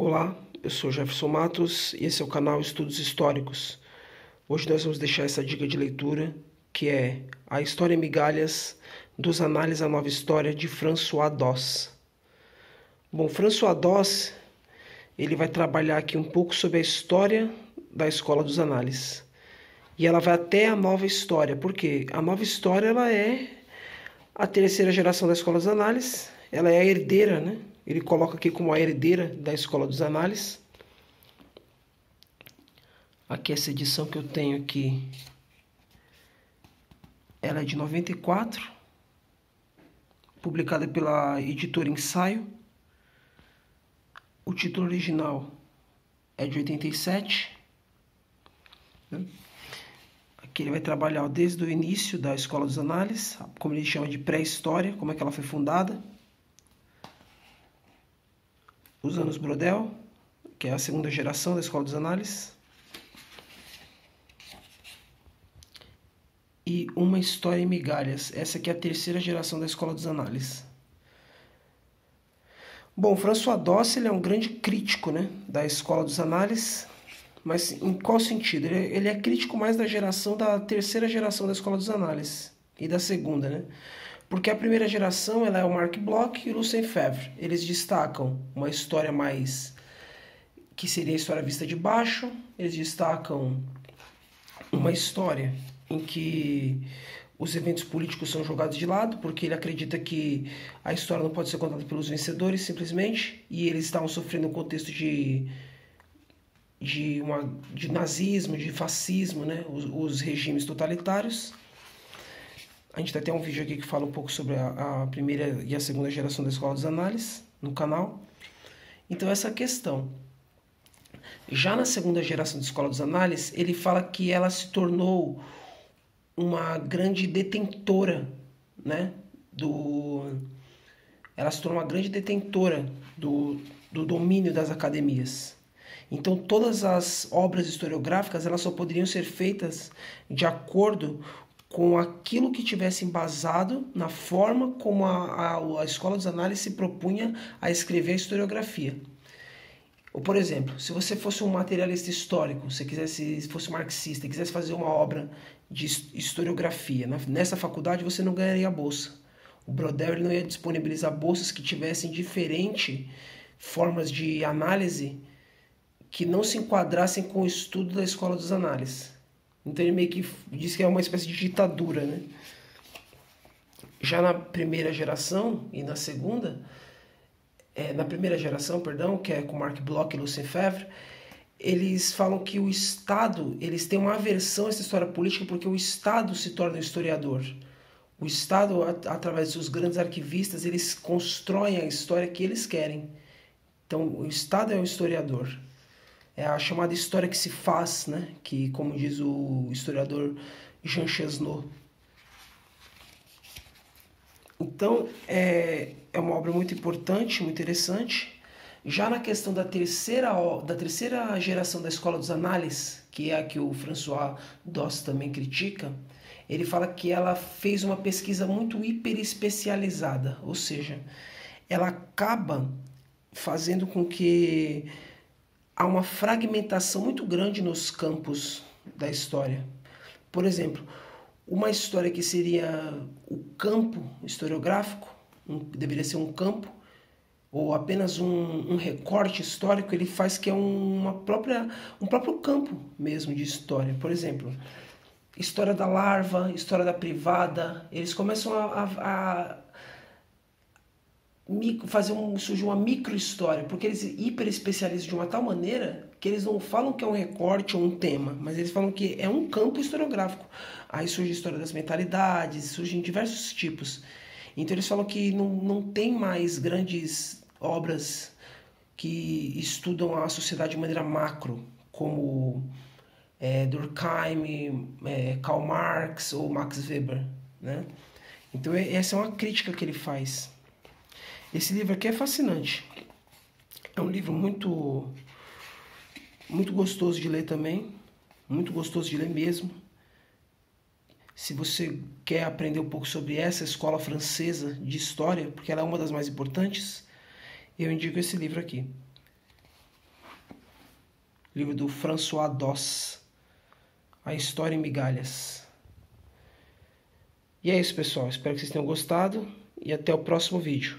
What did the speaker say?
Olá, eu sou Jefferson Matos e esse é o canal Estudos Históricos. Hoje nós vamos deixar essa dica de leitura, que é A História em Migalhas, dos Análises à Nova História, de François Doss. Bom, François Doss, ele vai trabalhar aqui um pouco sobre a história da Escola dos Análises. E ela vai até a Nova História, porque a Nova História ela é a terceira geração da Escola dos Análises, ela é a herdeira, né? Ele coloca aqui como a herdeira da Escola dos Análises. Aqui essa edição que eu tenho aqui, ela é de 94, publicada pela editora Ensaio. O título original é de 87. Aqui ele vai trabalhar desde o início da Escola dos Análises, como ele chama de pré-história, como é que ela foi fundada. Os anos Brodel, que é a segunda geração da Escola dos Análises. E Uma História em Migalhas, essa aqui é a terceira geração da Escola dos Análises. Bom, François Doss ele é um grande crítico, né, da Escola dos Análises, mas em qual sentido? Ele é crítico mais da geração da terceira geração da Escola dos Análises e da segunda, né? Porque a primeira geração ela é o Marc Bloch e o Lucien Febvre. Eles destacam uma história mais que seria a história vista de baixo. Eles destacam uma história em que os eventos políticos são jogados de lado, porque ele acredita que a história não pode ser contada pelos vencedores, simplesmente, e eles estavam sofrendo um contexto de nazismo, de fascismo, né? Os regimes totalitários. A gente vai ter um vídeo aqui que fala um pouco sobre a primeira e a segunda geração da Escola dos Análises no canal. Então essa questão. Já na segunda geração da Escola dos Análises, ele fala que ela se tornou uma grande detentora, né? Ela se tornou uma grande detentora do domínio das academias. Então todas as obras historiográficas elas só poderiam ser feitas de acordo com aquilo que tivesse embasado na forma como a Escola dos Análises se propunha a escrever a historiografia. Ou, por exemplo, se você fosse um materialista histórico, se fosse marxista e quisesse fazer uma obra de historiografia, nessa faculdade você não ganharia a bolsa. O Brodel ele não ia disponibilizar bolsas que tivessem diferentes formas de análise que não se enquadrassem com o estudo da Escola dos Análises. Então ele meio que diz que é uma espécie de ditadura, né? Já na primeira geração e na segunda, na primeira geração, perdão, que é com Marc Bloch e Lucien Febvre, eles falam que o Estado, eles têm uma aversão a essa história política porque o Estado se torna o historiador. O Estado, através dos grandes arquivistas, eles constroem a história que eles querem. Então o Estado é o historiador. É a chamada história que se faz, né? Que, como diz o historiador Jean Chesnot. Então, é uma obra muito importante, muito interessante. Já na questão da terceira geração da Escola dos Análises, que é a que o François Doss também critica, ele fala que ela fez uma pesquisa muito hiperespecializada, ou seja, ela acaba fazendo com que há uma fragmentação muito grande nos campos da história. Por exemplo, uma história que seria o campo historiográfico, deveria ser um campo, ou apenas um recorte histórico, ele faz que é um próprio campo mesmo de história. Por exemplo, história da larva, história da privada, eles começam a surge uma micro-história, porque eles hiper-especializam de uma tal maneira que eles não falam que é um recorte ou um tema, mas eles falam que é um campo historiográfico. Aí surge a história das mentalidades, surgem diversos tipos. Então eles falam que não tem mais grandes obras que estudam a sociedade de maneira macro, como Durkheim, Karl Marx ou Max Weber, né? Então essa é uma crítica que ele faz. Esse livro aqui é fascinante. É um livro muito gostoso de ler também. Muito gostoso de ler mesmo. Se você quer aprender um pouco sobre essa escola francesa de história, porque ela é uma das mais importantes, eu indico esse livro aqui. livro do François Doss, A História em Migalhas. E é isso, pessoal. Espero que vocês tenham gostado e até o próximo vídeo.